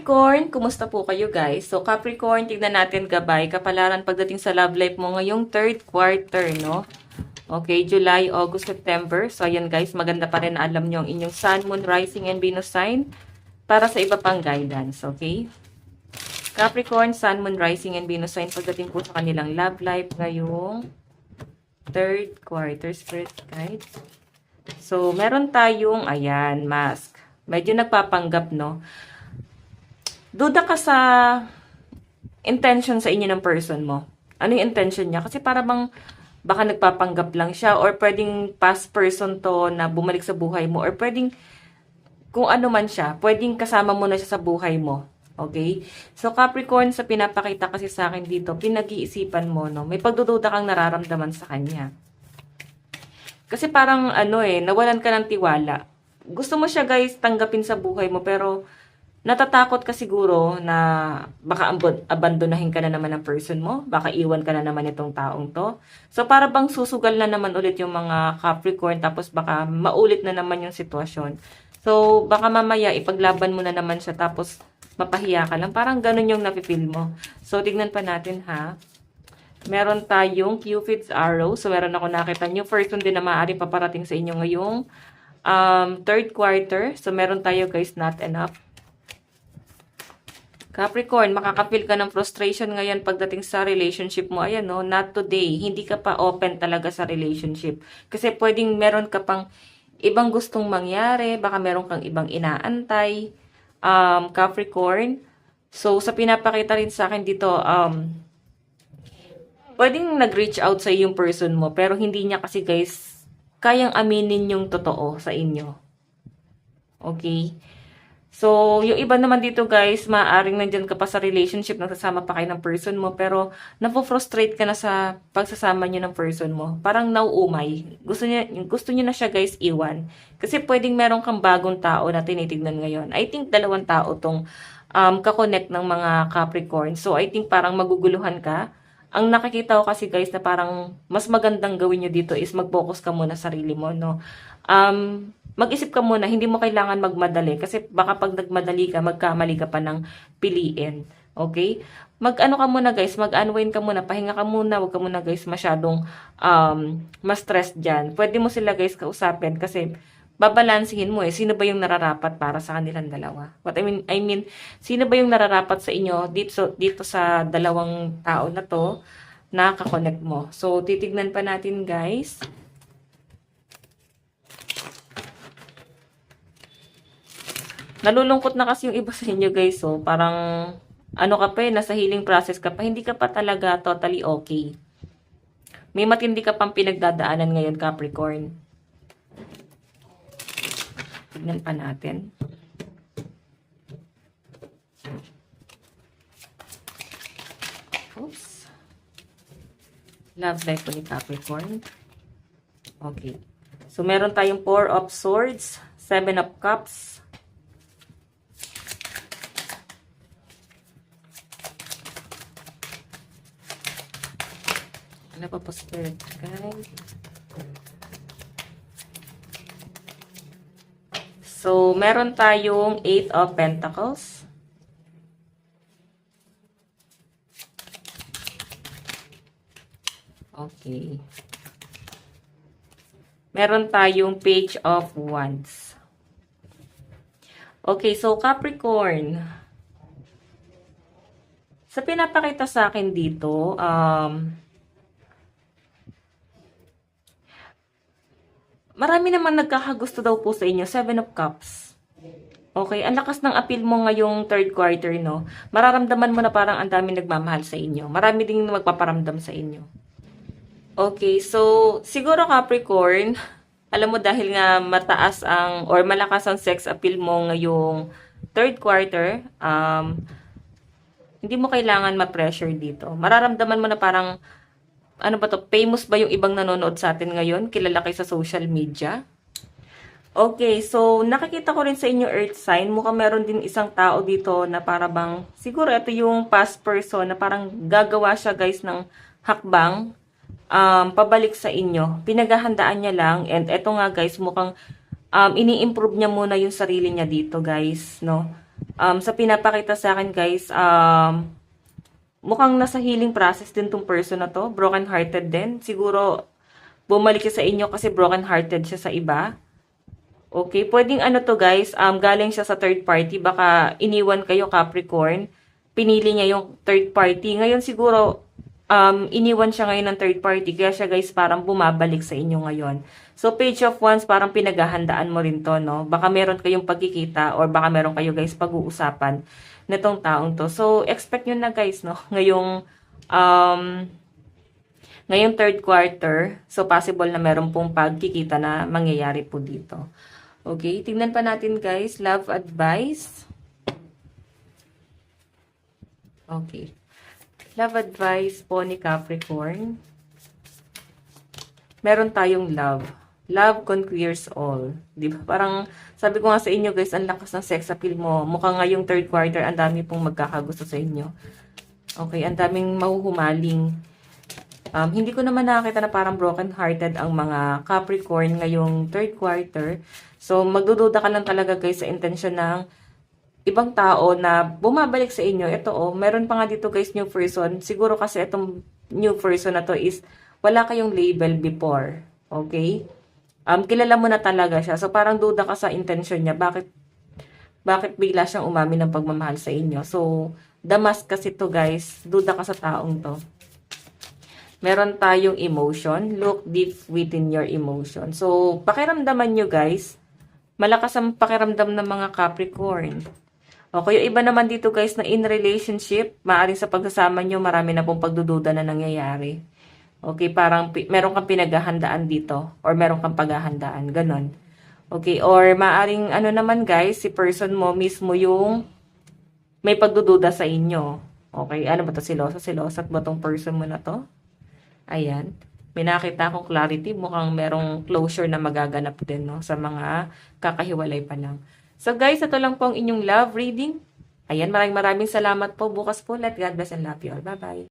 Capricorn, kumusta po kayo guys? So Capricorn, tignan natin gabay, kapalaran pagdating sa love life mo ngayong third quarter, no? Okay, July, August, September. So ayan guys, maganda pa rin na alam nyo ang inyong Sun, Moon, Rising, and Venus sign para sa iba pang guidance, okay? Capricorn, Sun, Moon, Rising, and Venus sign pagdating po sa kanilang love life ngayong third quarter, spirit guide. So meron tayong, ayan, mask. Medyo nagpapanggap, no? Duda ka sa intention sa inyo ng person mo. Ano yung intention niya? Kasi para bang baka nagpapanggap lang siya or pwedeng past person to na bumalik sa buhay mo or pwedeng kung ano man siya, pwedeng kasama mo na siya sa buhay mo. Okay? So Capricorn, sa pinapakita kasi sa akin dito, pinag-iisipan mo, no? May pagdududa kang nararamdaman sa kanya. Kasi parang nawalan ka ng tiwala. Gusto mo siya guys tanggapin sa buhay mo pero natatakot ka siguro na baka abandonahin ka na naman ng person mo, baka iwan ka na naman itong taong to. So para bang susugal na naman ulit yung mga Capricorn tapos baka maulit na naman yung sitwasyon. So baka mamaya ipaglaban mo na naman siya tapos mapahiya ka lang. Parang ganun yung napipil mo. So tignan pa natin ha. Meron tayong Cupid's arrow. So meron ako nakita nyo. Person din na maaari paparating sa inyo ngayong third quarter. So meron tayo guys not enough. Capricorn, makaka-feel ka ng frustration ngayon pagdating sa relationship mo. Ayan, no? Not today. Hindi ka pa open talaga sa relationship. Kasi pwedeng meron ka pang ibang gustong mangyari. Baka meron kang ibang inaantay. Capricorn. So, sa pinapakita rin sa akin dito, pwedeng nag-reach out sa yung person mo. Pero hindi niya kasi guys, kayang aminin yung totoo sa inyo. Okay? So, yung iba naman dito guys, maaaring nandyan ka pa sa relationship, nagsasama pa kayo ng person mo, pero napofrustrate ka na sa pagsasama nyo ng person mo. Parang nauumay. Gusto nyo na siya guys iwan. Kasi pwedeng meron kang bagong tao na tinitignan ngayon. I think dalawang tao tong kakonect ng mga Capricorn. So, I think parang maguguluhan ka. Ang nakikita ko kasi guys na parang mas magandang gawin nyo dito is mag-focus ka muna sa sarili mo, no? Mag-isip ka muna, hindi mo kailangan magmadali kasi baka pag nagmadali ka, magkamali ka pa ng piliin. Okay? Mag-ano ka muna guys, mag-unwind ka muna, pahinga ka muna, wag ka muna guys masyadong ma-stress dyan. Pwede mo sila guys kausapin kasi babalansihin mo sino ba yung nararapat para sa kanilang dalawa. What I mean, sino ba yung nararapat sa inyo dito sa dalawang tao na to na kakonect mo. So, titignan pa natin guys. Nalulungkot na kasi yung iba sa inyo guys, so parang ano ka pa nasa healing process ka pa, hindi ka pa talaga totally okay. May matindi ka pang pinagdadaanan ngayon, Capricorn. Tignan pa natin. Oops. Love life po ni Capricorn. Okay. So, meron tayong 4 of Swords, 7 of Cups, ano pa po spirit guide? So, meron tayong 8 of Pentacles. Okay. Meron tayong Page of Wands. Okay, so Capricorn. Sa pinapakita sa akin dito, marami naman nagkakagusto daw po sa inyo. 7 of Cups. Okay, ang lakas ng appeal mo ngayong third quarter, no? Mararamdaman mo na parang ang dami nagmamahal sa inyo. Marami ding magpaparamdam sa inyo. Okay, so siguro Capricorn, alam mo dahil nga mataas ang or malakas ang sex appeal mo ngayong third quarter, hindi mo kailangan ma-pressure dito. Mararamdaman mo na parang ano ba to, famous ba yung ibang nanonood sa atin ngayon? Kilala kayo sa social media? Okay, so nakikita ko rin sa inyo earth sign, mukhang meron din isang tao dito na para bang, siguro ito yung past person na parang gagawa siya guys ng hakbang, pabalik sa inyo. Pinaghahandaan niya lang, and eto nga guys, mukhang ini-improve niya muna yung sarili niya dito guys, no? Sa pinapakita sa akin guys, mukhang nasa healing process din tong person na to. Broken hearted din. Siguro bumalik siya sa inyo kasi broken hearted siya sa iba. Okay, pwedeng ano to guys, galing siya sa third party, baka iniwan kayo Capricorn, pinili niya yung third party. Ngayon siguro, iniwan siya ngayon ng third party, kaya siya guys parang bumabalik sa inyo ngayon. So Page of Wands, parang pinaghahandaan mo rin to, no? Baka meron kayong pagkikita or baka meron kayo guys pag-uusapan nitong taong to. So expect nyo na guys, no? Ngayong third quarter, so possible na meron pong pagkikita na mangyayari po dito. Okay, tingnan pa natin guys, love advice. Okay. Love advice po ni Capricorn. Meron tayong love. Love conquers all. Di ba? Parang sabi ko nga sa inyo guys, ang lakas ng sex appeal mo. Mukhang ngayong third quarter, ang dami pong magkakagusto sa inyo. Okay, ang daming mahuhumaling. Hindi ko naman nakakita na parang broken-hearted ang mga Capricorn ngayong third quarter. So, magdududa ka lang talaga guys sa intensyon ng ibang tao na bumabalik sa inyo. Ito meron pa nga dito guys new person. Siguro kasi itong new person na to is wala kayong label before. Okay? Kilala mo na talaga siya. So, parang duda ka sa intensyon niya. Bakit bigla siyang umamin ng pagmamahal sa inyo? So, damas kasi to guys. Duda ka sa taong to. Meron tayong emotion. Look deep within your emotion. So, pakiramdaman nyo guys. Malakas ang pakiramdam ng mga Capricorn. Okay, yung iba naman dito guys na in relationship, maaaring sa pagsasama nyo, marami na pong pagdududa na nangyayari. Okay, parang meron kang pinaghahandaan dito or meron kang paghahandaan. Ganon. Okay, or maaaring ano naman guys, si person mo mismo yung may pagdududa sa inyo. Okay, ano ba to? Silosa ba tong person mo na to? Ayan. May nakita akong clarity. Mukhang merong closure na magaganap din, no? Sa mga kakahiwalay pa lang. So guys, ito lang po ang inyong love reading. Ayan, maraming salamat po. Bukas po. Let God bless and love you all. Bye-bye.